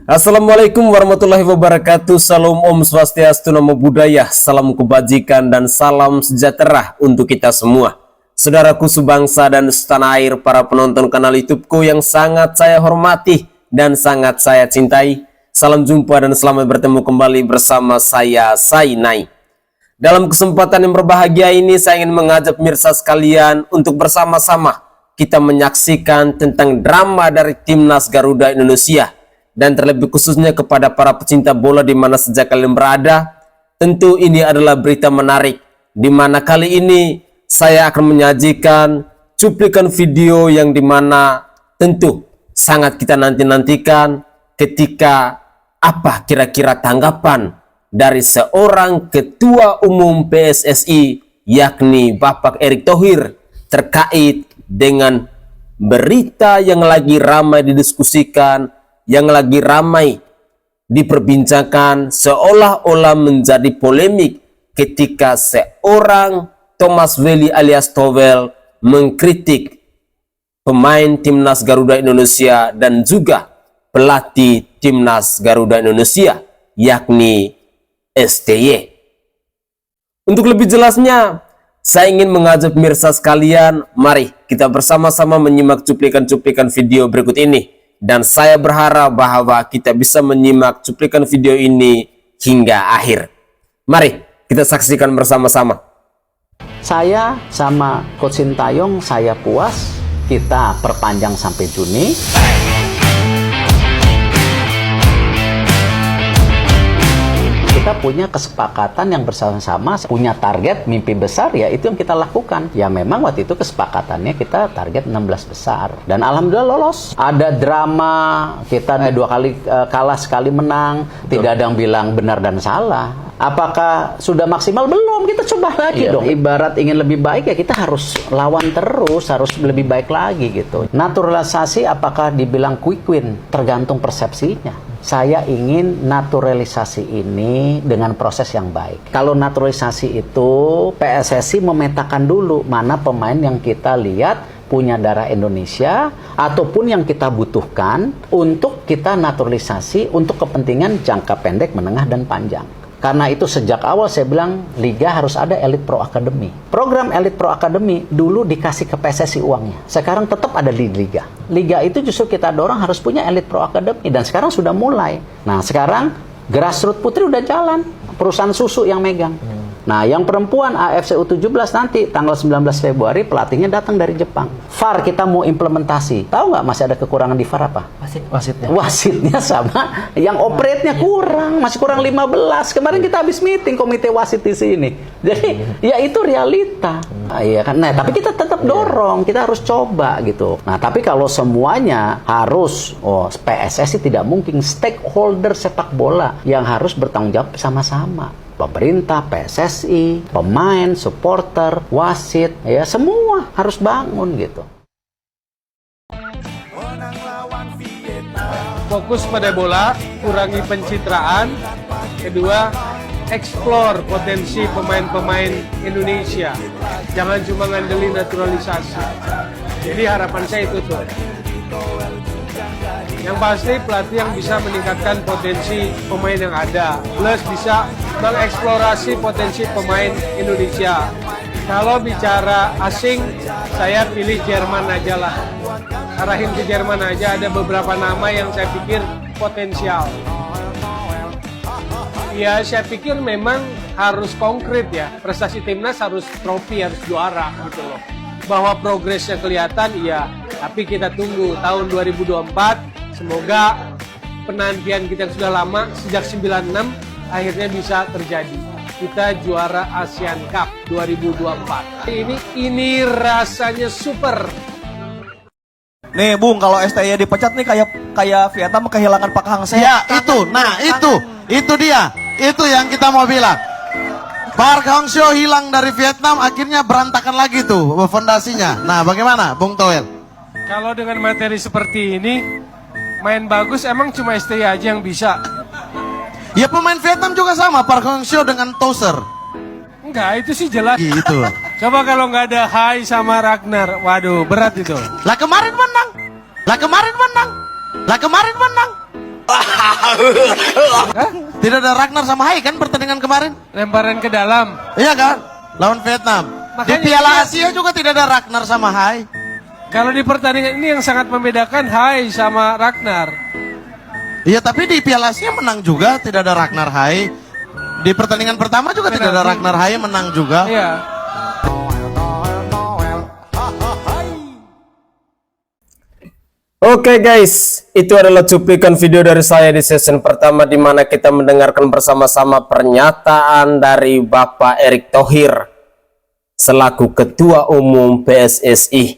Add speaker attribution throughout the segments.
Speaker 1: Assalamualaikum warahmatullahi wabarakatuh. Salam Om Swastiastu, Namo Buddhaya, salam kebajikan dan salam sejahtera untuk kita semua. Saudaraku sebangsa dan setanah air, para penonton kanal YouTubeku yang sangat saya hormati dan sangat saya cintai. Salam jumpa dan selamat bertemu kembali bersama saya, Sainai. Dalam kesempatan yang berbahagia ini, saya ingin mengajak pemirsa sekalian untuk bersama-sama kita menyaksikan tentang drama dari Timnas Garuda Indonesia. Dan terlebih khususnya kepada para pecinta bola di mana saja kalian berada, tentu ini adalah berita menarik, di mana kali ini saya akan menyajikan cuplikan video yang dimana tentu sangat kita nanti-nantikan ketika apa kira-kira tanggapan dari seorang ketua umum PSSI yakni Bapak Erick Thohir terkait dengan berita yang lagi ramai didiskusikan, yang lagi ramai diperbincangkan, seolah-olah menjadi polemik ketika seorang Thomas Welly alias Towel mengkritik pemain Timnas Garuda Indonesia dan juga pelatih Timnas Garuda Indonesia yakni STY. Untuk lebih jelasnya, saya ingin mengajak pemirsa sekalian, mari kita bersama-sama menyimak cuplikan-cuplikan video berikut ini. Dan saya berharap bahwa kita bisa menyimak cuplikan video ini hingga akhir. Mari kita saksikan bersama-sama.
Speaker 2: Saya sama Coach Sintayong, saya puas. Kita perpanjang sampai Juni. Kita punya kesepakatan yang bersama-sama, punya target, mimpi besar, ya itu yang kita lakukan. Ya memang waktu itu kesepakatannya kita target 16 besar. Dan alhamdulillah lolos. Ada drama, kita 2 kali kalah, sekali menang. Tidak ada yang bilang benar dan salah. Apakah sudah maksimal? Belum, kita coba lagi dong. Ibarat ingin lebih baik, ya kita harus lawan terus, harus lebih baik lagi gitu. Naturalisasi apakah dibilang quick win? Tergantung persepsinya. Saya ingin naturalisasi ini dengan proses yang baik. Kalau naturalisasi itu, PSSI memetakan dulu mana pemain yang kita lihat punya darah Indonesia ataupun yang kita butuhkan untuk kita naturalisasi untuk kepentingan jangka pendek, menengah, dan panjang. Karena itu sejak awal saya bilang Liga harus ada Elite Pro Academy. Program Elite Pro Academy dulu dikasih ke PSSI uangnya. Sekarang tetap ada di Liga. Liga itu justru kita dorong harus punya Elite Pro Academy. Dan sekarang sudah mulai. Nah sekarang grassroots putri udah jalan. Perusahaan susu yang megang. Nah yang perempuan AFC U17 nanti tanggal 19 Februari pelatihnya datang dari Jepang. VAR kita mau implementasi. Tahu nggak masih ada kekurangan di VAR apa? Wasitnya sama, yang operate-nya kurang, masih kurang 15. Kemarin kita habis meeting komite wasit di sini. Jadi ya itu realita. Iya kan. Nah, tapi kita tetap dorong, kita harus coba gitu. Nah, tapi kalau semuanya harus PSSI tidak mungkin, stakeholder sepak bola yang harus bertanggung jawab sama-sama. Pemerintah, PSSI, pemain, supporter, wasit, ya semua harus bangun gitu.
Speaker 3: Fokus pada bola, kurangi pencitraan. Kedua, explore potensi pemain-pemain Indonesia. Jangan cuma ngandelin naturalisasi. Jadi harapan saya itu tuh. Yang pasti pelatih yang bisa meningkatkan potensi pemain yang ada, plus bisa mengeksplorasi potensi pemain Indonesia. Kalau bicara asing, saya pilih Jerman aja lah. Arahin ke Jerman aja, ada beberapa nama yang saya pikir potensial. Ya, saya pikir memang harus konkret ya. Prestasi timnas harus trofi, harus juara gitu loh. Bahwa progresnya kelihatan, iya. Tapi kita tunggu tahun 2024. Semoga penantian kita yang sudah lama, sejak 96, akhirnya bisa terjadi. Kita juara Asian Cup 2024. Ini rasanya super.
Speaker 4: Nih Bung, kalau STY dipecat nih kayak Vietnam kehilangan Pak Hang Seo.
Speaker 5: Ya itu, nah itu dia, itu yang kita mau bilang. Park Hang Seo hilang dari Vietnam, akhirnya berantakan lagi tuh fondasinya. Nah bagaimana Bung Towel?
Speaker 3: Kalau dengan materi seperti ini, main bagus emang cuma STY aja yang bisa.
Speaker 5: Ya pemain Vietnam juga sama, Park Hang Seo dengan Tozer.
Speaker 3: Enggak, itu sih jelas.
Speaker 5: Gitu.
Speaker 3: Coba kalau nggak ada Hai sama Ragnar, waduh berat itu.
Speaker 5: Lah kemarin menang. Tidak ada Ragnar sama Hai kan pertandingan kemarin?
Speaker 3: Lemparan ke dalam.
Speaker 5: Iya kan? Lawan Vietnam. Di
Speaker 3: Makanya
Speaker 5: Piala
Speaker 3: ini-
Speaker 5: Asia juga tidak ada Ragnar sama Hai.
Speaker 3: Kalau di pertandingan ini yang sangat membedakan Hai sama Ragnar.
Speaker 5: Iya, tapi di Piala Asia menang juga, tidak ada Ragnar Hai. Di pertandingan pertama juga tidak ada Ragnar Hai, menang juga.
Speaker 3: Iya.
Speaker 1: Oke guys, itu adalah cuplikan video dari saya di season pertama di mana kita mendengarkan bersama-sama pernyataan dari Bapak Erick Thohir selaku Ketua Umum PSSI.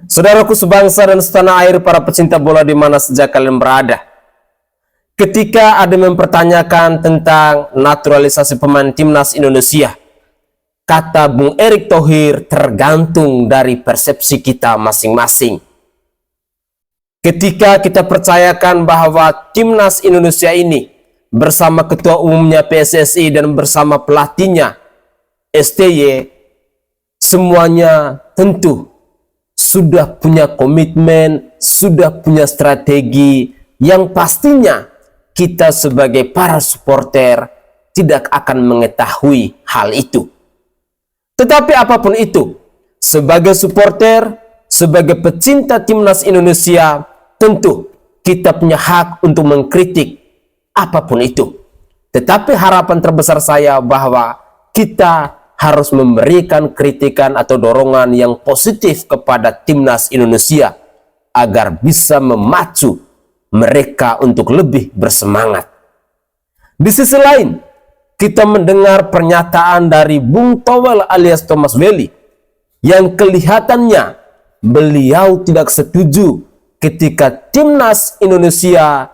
Speaker 1: Saudaraku sebangsa dan setanah air, para pecinta bola di mana sejak kalian berada. Ketika ada mempertanyakan tentang naturalisasi pemain timnas Indonesia, kata Bung Erick Thohir tergantung dari persepsi kita masing-masing. Ketika kita percayakan bahwa timnas Indonesia ini bersama ketua umumnya PSSI dan bersama pelatihnya STY, semuanya tentu sudah punya komitmen, sudah punya strategi yang pastinya kita sebagai para supporter tidak akan mengetahui hal itu. Tetapi apapun itu, sebagai supporter, sebagai pecinta timnas Indonesia, tentu kita punya hak untuk mengkritik apapun itu. Tetapi harapan terbesar saya bahwa kita harus memberikan kritikan atau dorongan yang positif kepada timnas Indonesia agar bisa memacu mereka untuk lebih bersemangat. Di sisi lain, kita mendengar pernyataan dari Bung Towel alias Thomas Welly yang kelihatannya beliau tidak setuju ketika timnas Indonesia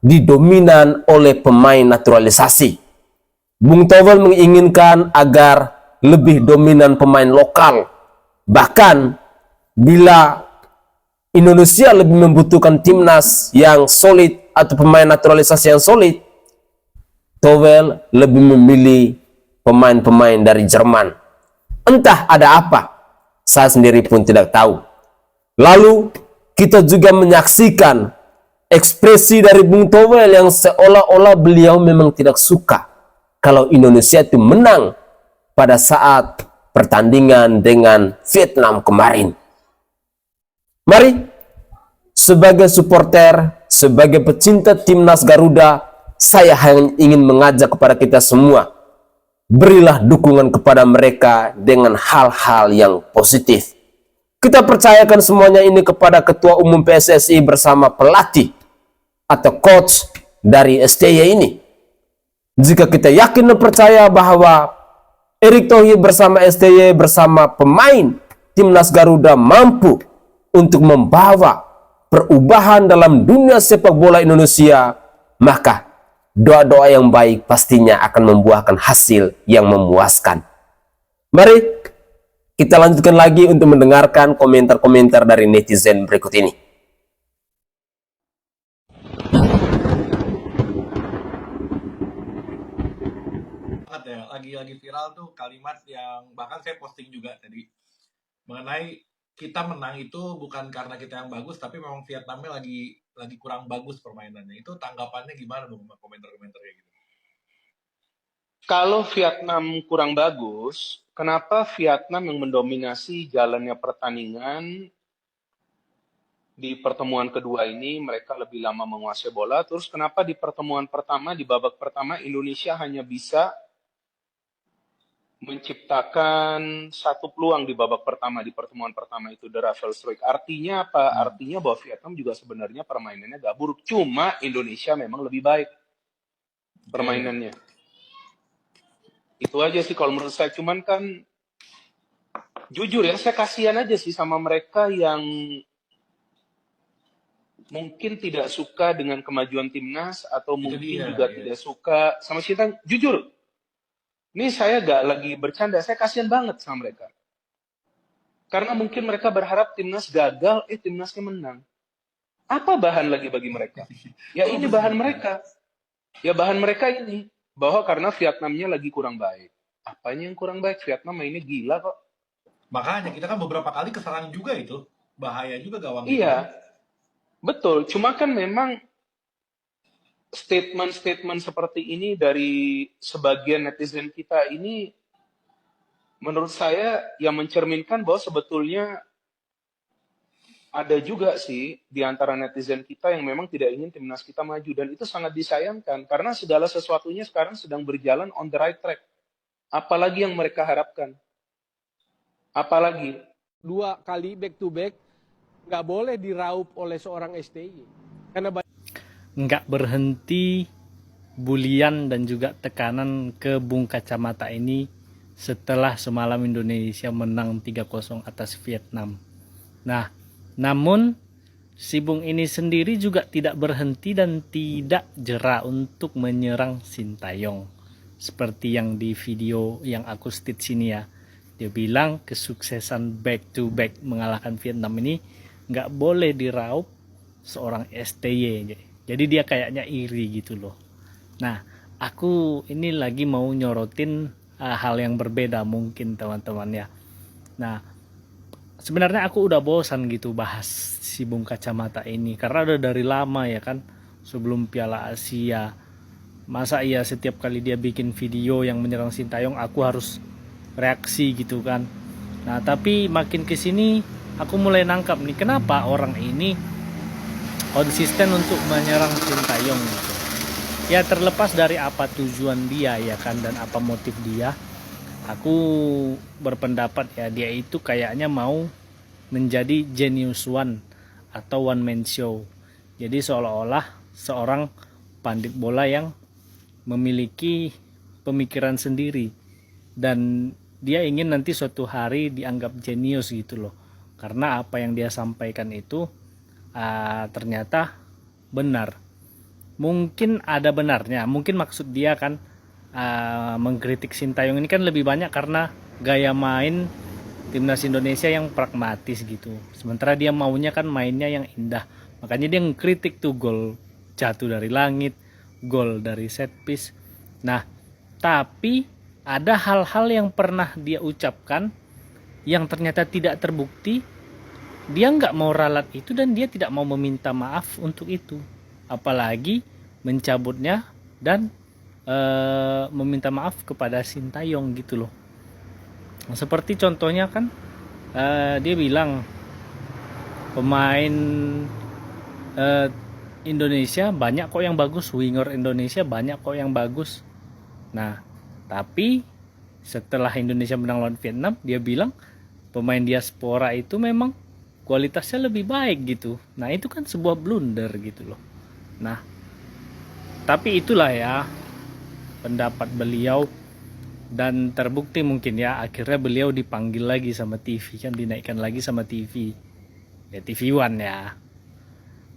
Speaker 1: didominan oleh pemain naturalisasi. Bung Towel menginginkan agar lebih dominan pemain lokal. Bahkan bila Indonesia lebih membutuhkan timnas yang solid atau pemain naturalisasi yang solid, Towel lebih memilih pemain-pemain dari Jerman. Entah ada apa, saya sendiri pun tidak tahu. Lalu kita juga menyaksikan ekspresi dari Bung Towel yang seolah-olah beliau memang tidak suka kalau Indonesia itu menang pada saat pertandingan dengan Vietnam kemarin. Mari, sebagai supporter, sebagai pecinta timnas Garuda, saya hanya ingin mengajak kepada kita semua, berilah dukungan kepada mereka dengan hal-hal yang positif. Kita percayakan semuanya ini kepada Ketua Umum PSSI bersama pelatih atau coach dari STY ini. Jika kita yakin dan percaya bahwa Erick Thohir bersama STY bersama pemain timnas Garuda mampu untuk membawa perubahan dalam dunia sepak bola Indonesia, maka doa-doa yang baik pastinya akan membuahkan hasil yang memuaskan. Mari kita lanjutkan lagi untuk mendengarkan komentar-komentar dari netizen berikut ini.
Speaker 6: Banget ya, lagi viral tuh kalimat yang bahkan saya posting juga tadi mengenai kita menang itu bukan karena kita yang bagus, tapi memang Vietnamnya lagi kurang bagus permainannya. Itu tanggapannya gimana Bung, komentar-komentar kayak gitu?
Speaker 7: Kalau Vietnam kurang bagus, kenapa Vietnam yang mendominasi jalannya pertandingan di pertemuan kedua ini mereka lebih lama menguasai bola? Terus kenapa di pertemuan pertama, di babak pertama Indonesia hanya bisa menciptakan satu peluang di babak pertama, di pertemuan pertama itu, the Rafael Struijk. Artinya apa? Artinya bahwa Vietnam juga sebenarnya permainannya gak buruk. Cuma Indonesia memang lebih baik permainannya. Itu aja sih kalau menurut saya. Cuman kan jujur ya, saya kasihan aja sih sama mereka yang mungkin tidak suka dengan kemajuan timnas atau mungkin
Speaker 6: dia,
Speaker 7: juga
Speaker 6: ya.
Speaker 7: tidak suka sama Sintang. Jujur, ini saya gak lagi bercanda, saya kasihan banget sama mereka. Karena mungkin mereka berharap timnas gagal, timnasnya menang. Apa bahan lagi bagi mereka? Ya ini bahan mereka. Ya bahan mereka ini. Bahwa karena Vietnamnya lagi kurang baik. Apanya yang kurang baik? Vietnam mainnya gila kok.
Speaker 6: Makanya kita kan beberapa kali keserang juga itu. Bahaya juga gawang
Speaker 7: Iya, betul. Cuma kan memang statement-statement seperti ini dari sebagian netizen kita ini menurut saya yang mencerminkan bahwa sebetulnya ada juga sih di antara netizen kita yang memang tidak ingin timnas kita maju, dan itu sangat disayangkan karena segala sesuatunya sekarang sedang berjalan on the right track. Apalagi yang mereka harapkan? Apalagi?
Speaker 3: 2 kali back to back nggak boleh diraup oleh seorang STY. Karena
Speaker 8: nggak berhenti bulian dan juga tekanan ke Bung Kacamata ini setelah semalam Indonesia menang 3-0 atas Vietnam. Nah, namun si Bung ini sendiri juga tidak berhenti dan tidak jera untuk menyerang Sintayong. Seperti yang di video yang aku stit sini ya. Dia bilang kesuksesan back to back mengalahkan Vietnam ini nggak boleh diraup seorang STY. Jadi dia kayaknya iri gitu loh. Nah, aku ini lagi mau nyorotin hal yang berbeda mungkin teman-teman ya. Nah, sebenarnya aku udah bosan gitu bahas si Bung Kacamata ini karena udah dari lama ya kan, sebelum Piala Asia. Masa iya setiap kali dia bikin video yang menyerang Sintayong aku harus reaksi gitu kan. Nah, tapi makin kesini aku mulai nangkap nih kenapa orang ini konsisten untuk menyerang Sintayong gitu. Ya terlepas dari apa tujuan dia ya kan dan apa motif dia, aku berpendapat ya dia itu kayaknya mau menjadi genius one atau one man show. Jadi seolah-olah seorang pandit bola yang memiliki pemikiran sendiri dan dia ingin nanti suatu hari dianggap jenius gitu loh. Karena apa yang dia sampaikan itu ternyata benar. Mungkin ada benarnya, mungkin maksud dia kan mengkritik Sintayong ini kan lebih banyak karena gaya main timnas Indonesia yang pragmatis gitu. Sementara dia maunya kan mainnya yang indah. Makanya dia ngkritik tuh gol jatuh dari langit, gol dari set piece. Nah, tapi ada hal-hal yang pernah dia ucapkan yang ternyata tidak terbukti. Dia nggak mau ralat itu dan dia tidak mau meminta maaf untuk itu. Apalagi mencabutnya dan meminta maaf kepada Sintayong gitu loh. Seperti contohnya kan dia bilang pemain Indonesia banyak kok yang bagus, winger Indonesia banyak kok yang bagus. Nah, tapi setelah Indonesia menang lawan Vietnam, dia bilang pemain diaspora itu memang kualitasnya lebih baik gitu. Nah, itu kan sebuah blunder gitu loh. Nah, tapi itulah ya pendapat beliau dan terbukti mungkin ya akhirnya beliau dipanggil lagi sama TV kan, dinaikkan lagi sama TV ya, TV One ya.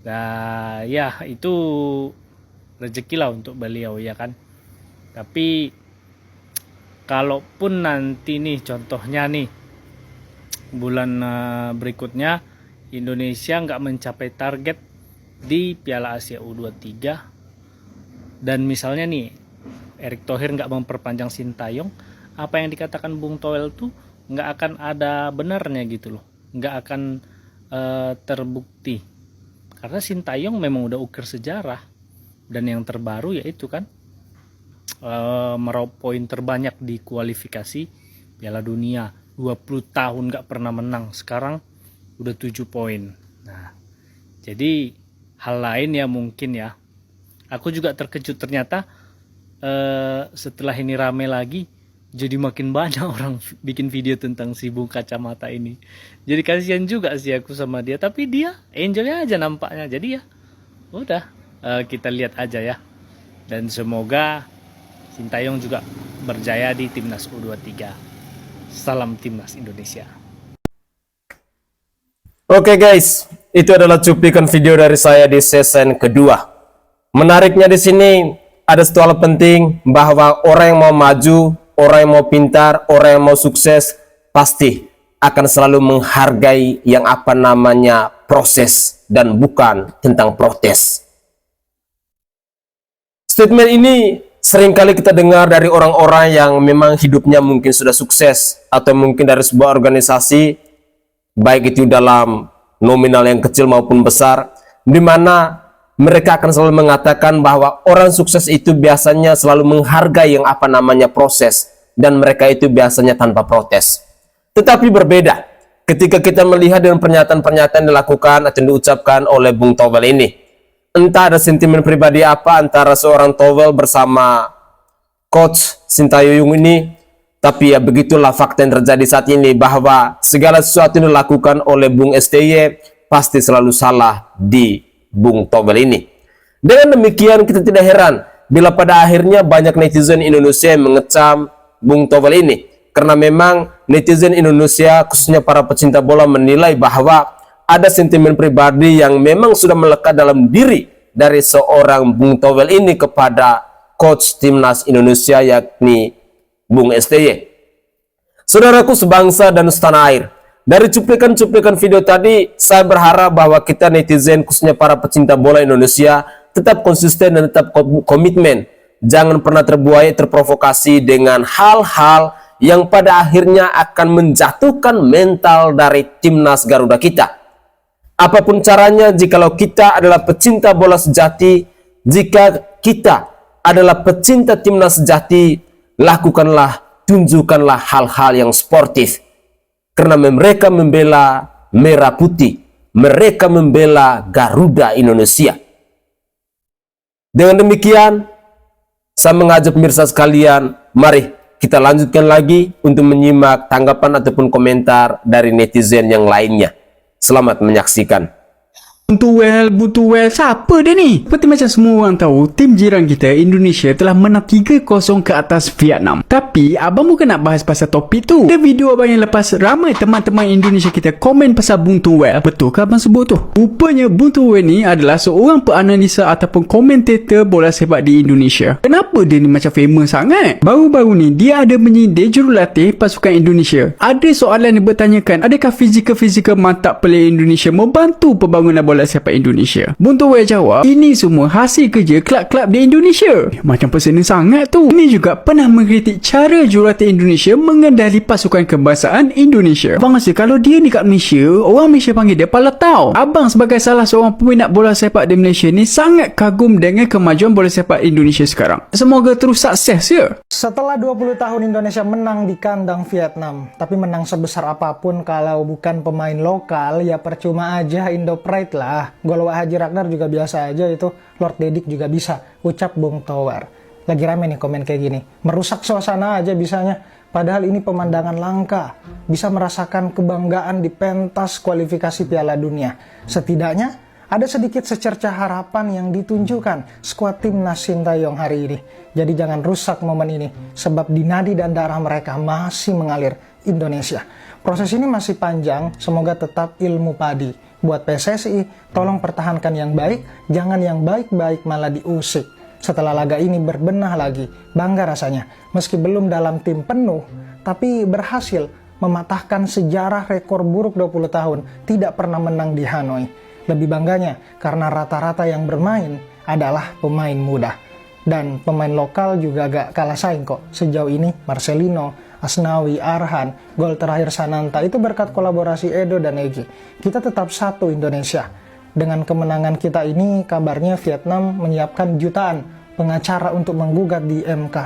Speaker 8: Nah ya itu rezeki lah untuk beliau ya kan. Tapi kalaupun nanti nih contohnya nih bulan berikutnya Indonesia nggak mencapai target di Piala Asia U23 dan misalnya nih Erick Thohir nggak memperpanjang Sintayong, apa yang dikatakan Bung Toel tuh nggak akan ada benarnya gitu loh, nggak akan terbukti karena Sintayong memang udah ukir sejarah dan yang terbaru yaitu kan meraup poin terbanyak di kualifikasi Piala Dunia, 20 tahun nggak pernah menang, sekarang udah 7 poin. Nah jadi hal lain ya mungkin ya, aku juga terkejut ternyata setelah ini rame lagi jadi makin banyak orang bikin video tentang si Bung Kacamata ini. Jadi kasihan juga sih aku sama dia, tapi dia enjoy aja nampaknya. Jadi ya udah kita lihat aja ya. Dan semoga Sintayong juga berjaya di Timnas U23. Salam Timnas Indonesia.
Speaker 1: Oke guys, itu adalah cuplikan video dari saya di season kedua. Menariknya di sini ada satu hal penting, bahwa orang yang mau maju, orang yang mau pintar, orang yang mau sukses pasti akan selalu menghargai yang apa namanya proses dan bukan tentang protes. Statement ini seringkali kita dengar dari orang-orang yang memang hidupnya mungkin sudah sukses atau mungkin dari sebuah organisasi, baik itu dalam nominal yang kecil maupun besar, di mana mereka akan selalu mengatakan bahwa orang sukses itu biasanya selalu menghargai yang apa namanya proses, dan mereka itu biasanya tanpa protes. Tetapi berbeda ketika kita melihat dengan pernyataan-pernyataan yang dilakukan atau diucapkan oleh Bung Towel ini. Entah ada sentimen pribadi apa antara seorang Towel bersama Coach Sintayong ini, tapi ya begitulah fakta yang terjadi saat ini, bahwa segala sesuatu yang dilakukan oleh Bung STY pasti selalu salah di Bung Towel ini. Dengan demikian kita tidak heran bila pada akhirnya banyak netizen Indonesia yang mengecam Bung Towel ini, karena memang netizen Indonesia khususnya para pecinta bola menilai bahwa ada sentimen pribadi yang memang sudah melekat dalam diri dari seorang Bung Towel ini kepada coach timnas Indonesia, yakni Bung STY. Saudaraku sebangsa dan setanah air, dari cuplikan-cuplikan video tadi, saya berharap bahwa kita netizen, khususnya para pecinta bola Indonesia, tetap konsisten dan tetap komitmen. Jangan pernah terbuai, terprovokasi dengan hal-hal yang pada akhirnya akan menjatuhkan mental dari timnas Garuda kita. Apapun caranya, jikalau kita adalah pecinta bola sejati, jika kita adalah pecinta timnas sejati, lakukanlah, tunjukkanlah hal-hal yang sportif. Karena mereka membela merah putih, mereka membela Garuda Indonesia. Dengan demikian, saya mengajak pemirsa sekalian, mari kita lanjutkan lagi untuk menyimak tanggapan ataupun komentar dari netizen yang lainnya. Selamat menyaksikan.
Speaker 9: Butuh well, siapa dia ni? Seperti macam semua orang tahu, tim jiran kita Indonesia telah menang 3-0 ke atas Vietnam. Tapi abang bukan nak bahas pasal topik tu. Ada video abang yang lepas, ramai teman-teman Indonesia kita komen pasal Bung Towel. Betul ke abang sebut tu? Rupanya Bung Towel ni adalah seorang penganalisa ataupun komentator bola sepak di Indonesia. Kenapa dia ni macam famous sangat? Baru-baru ni dia ada menyindir jurulatih pasukan Indonesia. Ada soalan yang bertanyakan, adakah fizikal mantap player Indonesia membantu pembangunan bola sepak Indonesia? Bung Towel jawab, ini semua hasil kerja kelab-kelab di Indonesia. Macam personal sangat tu. Ini juga pernah mengkritik cara jurulatih Indonesia mengendali pasukan kebangsaan Indonesia. Abang rasa kalau dia ni kat Malaysia, orang Malaysia panggil dia palatau. Abang sebagai salah seorang peminat bola sepak di Malaysia ni sangat kagum dengan kemajuan bola sepak Indonesia sekarang. Semoga terus sukses ya.
Speaker 10: Setelah 20 tahun Indonesia menang di kandang Vietnam, tapi menang sebesar apapun kalau bukan pemain lokal, ya percuma aja Indo Pride lah. Gol Haji Ragnar juga biasa aja itu, Lord Dedik juga bisa, ucap Bung Towel. Lagi rame nih komen kayak gini, merusak suasana aja bisanya. Padahal ini pemandangan langka, bisa merasakan kebanggaan di pentas kualifikasi Piala Dunia. Setidaknya ada sedikit secercah harapan yang ditunjukkan skuad timnas Sintayong hari ini. Jadi jangan rusak momen ini, sebab di nadi dan darah mereka masih mengalir Indonesia. Proses ini masih panjang, semoga tetap ilmu padi. Buat PSSI, tolong pertahankan yang baik, jangan yang baik-baik malah diusik. Setelah laga ini berbenah lagi, bangga rasanya. Meski belum dalam tim penuh, tapi berhasil mematahkan sejarah rekor buruk 20 tahun, tidak pernah menang di Hanoi. Lebih bangganya, karena rata-rata yang bermain adalah pemain muda. Dan pemain lokal juga gak kalah saing kok. Sejauh ini, Marcelino, Asnawi, Arhan, gol terakhir Sananta itu berkat kolaborasi Edo dan Egy. Kita tetap satu Indonesia. Dengan kemenangan kita ini, kabarnya Vietnam menyiapkan jutaan pengacara untuk menggugat di MK.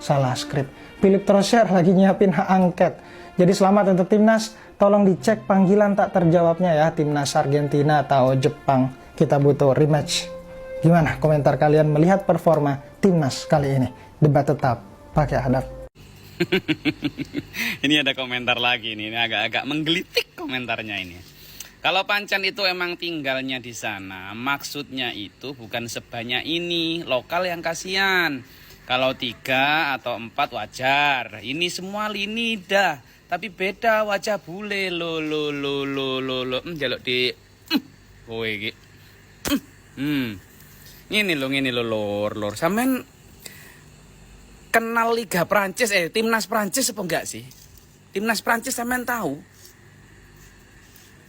Speaker 10: Salah skrip. Philip Troscher lagi nyiapin hak angket. Jadi selamat untuk timnas. Tolong dicek panggilan tak terjawabnya ya, timnas Argentina atau Jepang. Kita butuh rematch. Gimana komentar kalian melihat performa timnas kali ini? Debat tetap pakai hadap.
Speaker 11: Ini ada komentar lagi nih, ini agak-agak menggelitik komentarnya ini. Kalau Pancan itu emang tinggalnya di sana, maksudnya itu bukan sebanyak ini, lokal yang kasihan. Kalau 3 atau 4 wajar, ini semua lini dah. Tapi beda wajah bule lo jaluk di kowe iki. Ngene lo lor. Sampean kenal Liga Prancis, timnas Prancis apa enggak sih? Timnas Prancis sampean tahu?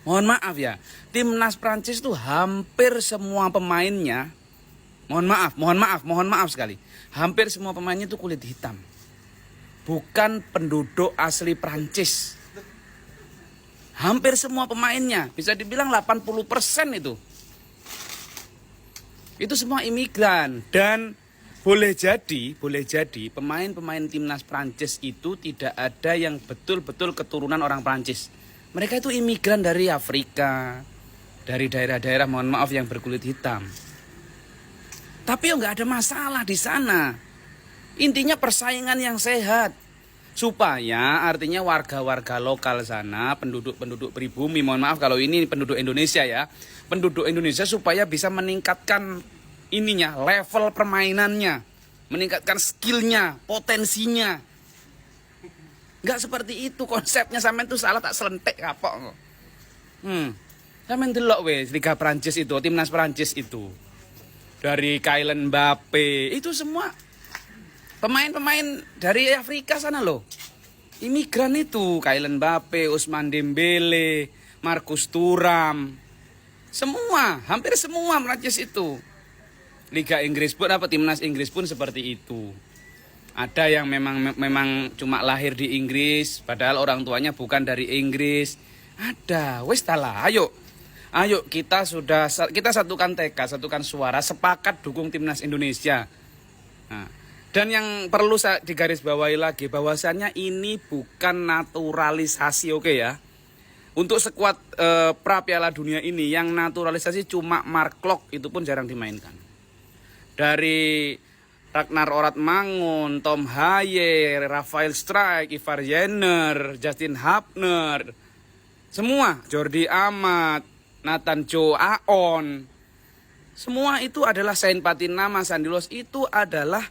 Speaker 11: Mohon maaf ya, timnas Prancis tuh hampir semua pemainnya, mohon maaf sekali, hampir semua pemainnya tuh kulit hitam. Bukan penduduk asli Prancis. Hampir semua pemainnya, bisa dibilang 80% itu. Itu semua imigran. Dan boleh jadi pemain-pemain timnas Prancis itu tidak ada yang betul-betul keturunan orang Prancis. Mereka itu imigran dari Afrika, dari daerah-daerah mohon maaf yang berkulit hitam. Tapi nggak ada masalah di sana. Intinya persaingan yang sehat. Supaya artinya warga-warga lokal sana, penduduk-penduduk pribumi, mohon maaf kalau ini penduduk Indonesia ya. Penduduk Indonesia supaya bisa meningkatkan ininya, level permainannya, meningkatkan skillnya, potensinya. Nggak seperti itu konsepnya, sampean tuh salah tak selentek kapok. Sampean delok wes Liga Prancis itu, timnas Prancis itu. Dari Kylian Mbappe, itu semua pemain-pemain dari Afrika sana loh. Imigran itu, Kylian Mbappe, Ousmane Dembele, Marcus Thuram. Semua, hampir semua Prancis itu. Liga Inggris pun apa timnas Inggris pun seperti itu. Ada yang memang cuma lahir di Inggris padahal orang tuanya bukan dari Inggris. Ada. Wes talah, ayo kita satukan tekad, satukan suara, sepakat dukung timnas Indonesia. Nah, dan yang perlu saya digarisbawahi lagi bahwasannya ini bukan naturalisasi, oke ya. Untuk skuad pra Piala Dunia ini yang naturalisasi cuma Mark Klok, itu pun jarang dimainkan. Dari Ragnar Oratmangun, Tom Haye, Rafael Strijk, Ivar Jenner, Justin Hapner, semua, Jordi Amat, Nathan Joe Aon, semua itu adalah Sain Patinama, Sandilos, itu adalah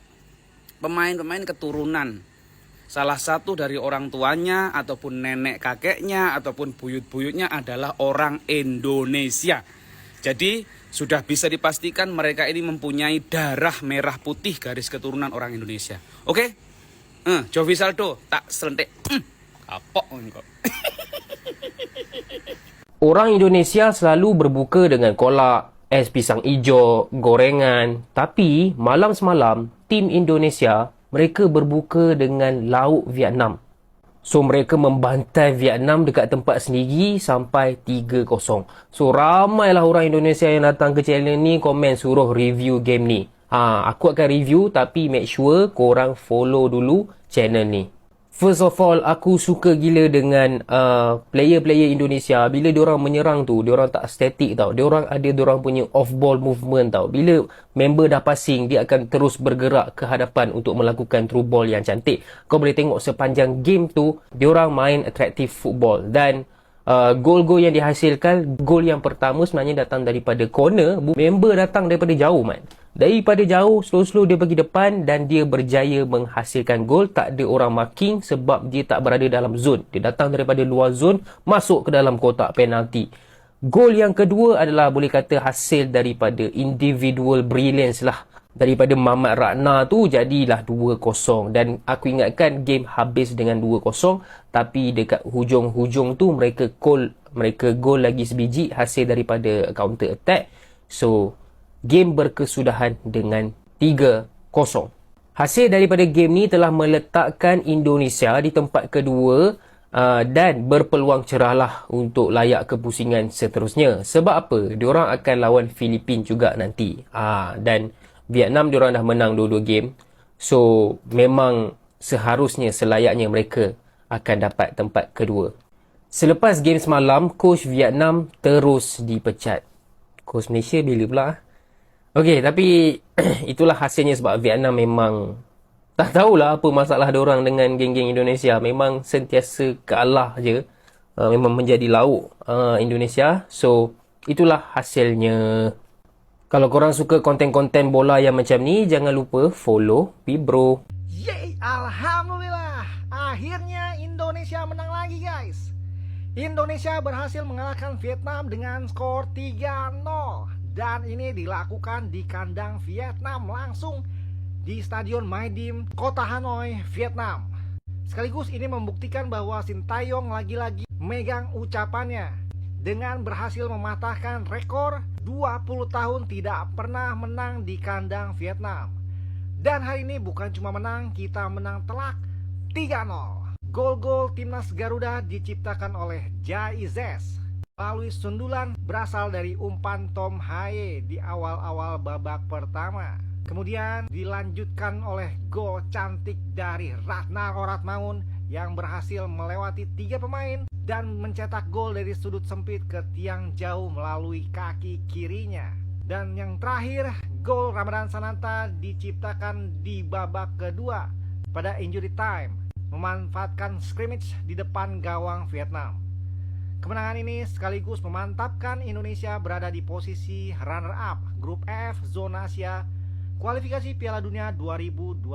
Speaker 11: pemain-pemain keturunan. Salah satu dari orang tuanya ataupun nenek kakeknya ataupun buyut-buyutnya adalah orang Indonesia. Jadi sudah bisa dipastikan mereka ini mempunyai darah merah putih garis keturunan orang Indonesia. Oke? Jovi Saldo tak selentik. Kapok kok.
Speaker 1: Orang Indonesia selalu berbuka dengan kolak, es pisang hijau, gorengan. Tapi malam semalam, tim Indonesia, mereka berbuka dengan lauk Vietnam. So, mereka membantai Vietnam dekat tempat sendiri sampai 3-0. So, ramailah orang Indonesia yang datang ke channel ni komen suruh review game ni. Aku akan review tapi make sure korang follow dulu channel ni. First of all, aku suka gila dengan player-player Indonesia. Bila diorang menyerang tu, diorang tak static tau. Diorang ada diorang punya off-ball movement tau. Bila member dah passing, dia akan terus bergerak ke hadapan untuk melakukan through ball yang cantik. Kau boleh tengok sepanjang game tu, diorang main attractive football. Dan gol-gol yang dihasilkan, gol yang pertama sebenarnya datang daripada corner. Member datang daripada jauh, man. Daripada jauh, slow-slow dia pergi depan dan dia berjaya menghasilkan gol. Tak ada orang marking sebab dia tak berada dalam zone. Dia datang daripada luar zone, masuk ke dalam kotak penalti. Gol yang kedua adalah boleh kata hasil daripada individual brilliance lah. Daripada Mamat Ragnar tu jadilah 2-0. Dan aku ingatkan game habis dengan 2-0. Tapi dekat hujung-hujung tu mereka gol lagi sebiji hasil daripada counter attack. So, game berkesudahan dengan 3-0. Hasil daripada game ni telah meletakkan Indonesia di tempat kedua dan berpeluang cerahlah untuk layak ke pusingan seterusnya. Sebab apa? Diorang akan lawan Filipina juga nanti. Dan Vietnam diorang dah menang dua-dua game. So, memang seharusnya selayaknya mereka akan dapat tempat kedua. Selepas game semalam, coach Vietnam terus dipecat. Coach Malaysia bila pula? Okey, tapi itulah hasilnya sebab Vietnam memang tak tahulah apa masalah diorang dengan geng-geng Indonesia. Memang sentiasa kalah je. Memang menjadi lauk Indonesia. So, itulah hasilnya. Kalau korang suka konten-konten bola yang macam ni, jangan lupa follow Bibro.
Speaker 10: Yeay, alhamdulillah. Akhirnya Indonesia menang lagi, guys. Indonesia berhasil mengalahkan Vietnam dengan skor 3-0. Dan ini dilakukan di kandang Vietnam langsung di Stadion Mai Dim, Kota Hanoi, Vietnam. Sekaligus ini membuktikan bahwa Sintayong lagi-lagi megang ucapannya dengan berhasil mematahkan rekor 20 tahun tidak pernah menang di kandang Vietnam. Dan hari ini bukan cuma menang, kita menang telak 3-0. Gol-gol timnas Garuda diciptakan oleh Jai Zes.
Speaker 12: melalui sundulan berasal dari umpan Tom Haye di awal-awal babak pertama. Kemudian dilanjutkan oleh gol cantik dari Ragnar Oratmangun yang berhasil melewati 3 pemain dan mencetak gol dari sudut sempit ke tiang jauh melalui kaki kirinya. Dan yang terakhir, gol Ramadan Sananta diciptakan di babak kedua pada injury time, memanfaatkan scrimmage di depan gawang Vietnam. Kemenangan ini sekaligus memantapkan Indonesia berada di posisi runner-up Grup F Zona Asia kualifikasi Piala Dunia 2026.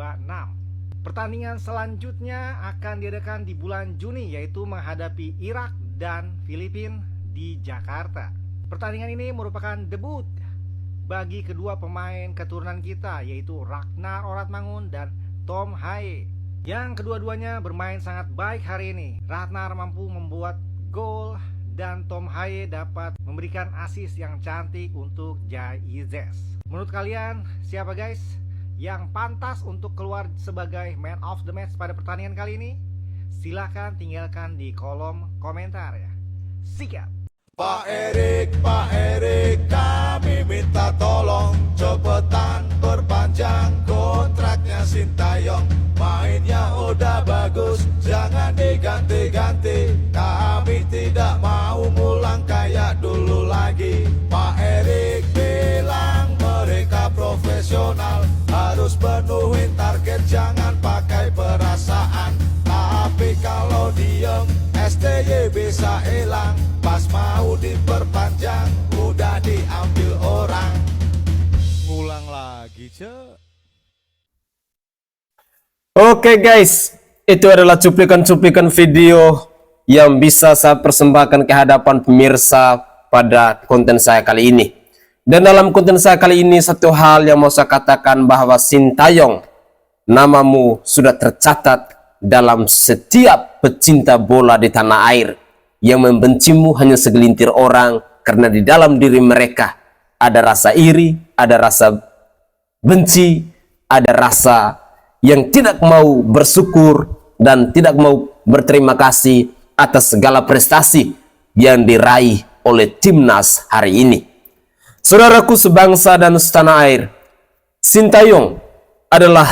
Speaker 12: Pertandingan selanjutnya akan diadakan di bulan Juni, yaitu menghadapi Irak dan Filipina di Jakarta. Pertandingan ini merupakan debut bagi kedua pemain keturunan kita, yaitu Ragnar Oratmangun dan Tom Haye, yang kedua-duanya bermain sangat baik hari ini. Ragnar mampu membuat gol dan Tom Haye dapat memberikan assist yang cantik untuk Jaizes. Menurut kalian siapa guys yang pantas untuk keluar sebagai man of the match pada pertandingan kali ini? Silahkan tinggalkan di kolom komentar ya. Sikat.
Speaker 5: Pak Erik, kami minta tolong cepetan perpanjang kontraknya Sintayong. Mainnya udah bagus, jangan diganti-ganti. Kami tidak mau ngulang kayak dulu lagi. Pak Erik bilang mereka profesional, harus penuhin target, jangan pakai perasaan. Tapi kalau diem, STY bisa hilang. Pas mau diperpanjang, udah diambil orang. Ngulang lagi, Cek.
Speaker 1: Oke guys, itu adalah cuplikan-cuplikan video yang bisa saya persembahkan ke hadapan pemirsa pada konten saya kali ini. Dan dalam konten saya kali ini, satu hal yang mau saya katakan bahwa Sintayong, namamu sudah tercatat dalam setiap pecinta bola di tanah air. Yang membencimu hanya segelintir orang, karena di dalam diri mereka ada rasa iri, ada rasa benci, ada rasa yang tidak mau bersyukur dan tidak mau berterima kasih atas segala prestasi yang diraih oleh timnas hari ini. Saudaraku sebangsa dan setanah air, Sintayong adalah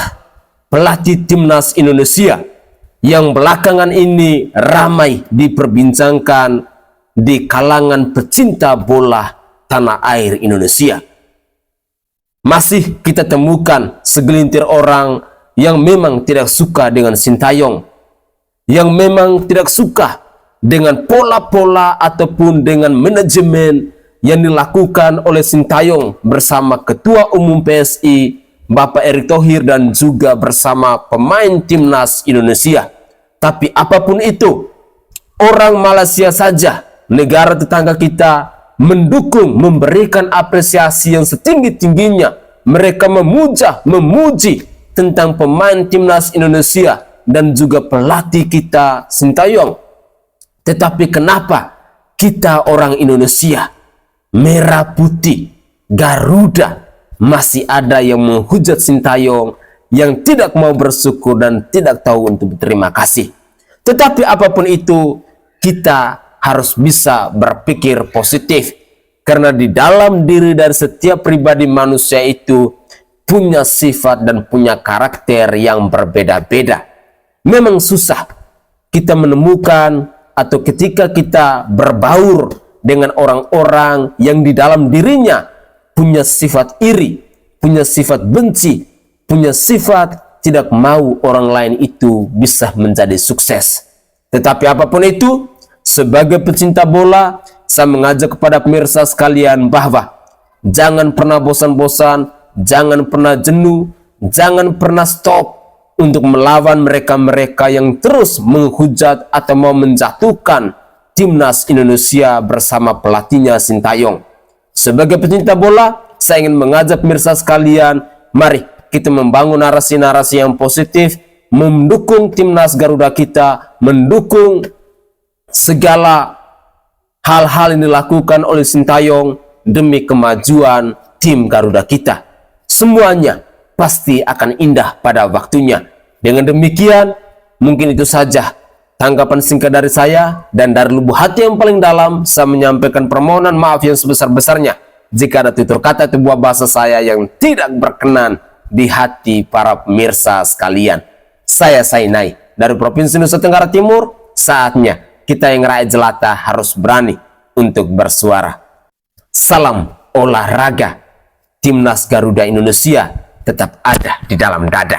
Speaker 1: pelatih timnas Indonesia yang belakangan ini ramai diperbincangkan di kalangan pecinta bola tanah air Indonesia. Masih kita temukan segelintir orang yang memang tidak suka dengan Sintayong, yang memang tidak suka dengan pola-pola ataupun dengan manajemen yang dilakukan oleh Sintayong bersama Ketua Umum PSI Bapak Erick Thohir dan juga bersama pemain timnas Indonesia. Tapi apapun itu, orang Malaysia saja, negara tetangga kita, mendukung, memberikan apresiasi yang setinggi-tingginya. Mereka memuji tentang pemain timnas Indonesia dan juga pelatih kita Sintayong. Tetapi kenapa kita orang Indonesia, merah putih, Garuda, masih ada yang menghujat Sintayong, yang tidak mau bersyukur dan tidak tahu untuk berterima kasih. Tetapi apapun itu, kita harus bisa berpikir positif, karena di dalam diri dari setiap pribadi manusia itu punya sifat dan punya karakter yang berbeda-beda. Memang susah kita menemukan atau ketika kita berbaur dengan orang-orang yang di dalam dirinya punya sifat iri, punya sifat benci, punya sifat tidak mau orang lain itu bisa menjadi sukses. Tetapi apapun itu, sebagai pecinta bola, saya mengajak kepada pemirsa sekalian bahwa jangan pernah bosan-bosan, jangan pernah jenuh, jangan pernah stop untuk melawan mereka-mereka yang terus menghujat atau mau menjatuhkan timnas Indonesia bersama pelatihnya Sintayong. Sebagai pecinta bola, saya ingin mengajak pemirsa sekalian, mari kita membangun narasi-narasi yang positif, mendukung timnas Garuda kita, mendukung segala hal-hal yang dilakukan oleh Sintayong demi kemajuan tim Garuda kita. Semuanya pasti akan indah pada waktunya. Dengan demikian, mungkin itu saja Tanggapan singkat dari saya, dan dari lubuk hati yang paling dalam, saya menyampaikan permohonan maaf yang sebesar-besarnya jika ada tutur kata atau buah bahasa saya yang tidak berkenan di hati para pemirsa sekalian. Saya Sainai dari Provinsi Nusa Tenggara Timur. Saatnya kita yang rakyat jelata harus berani untuk bersuara. Salam olahraga. Timnas Garuda Indonesia tetap ada di dalam dada.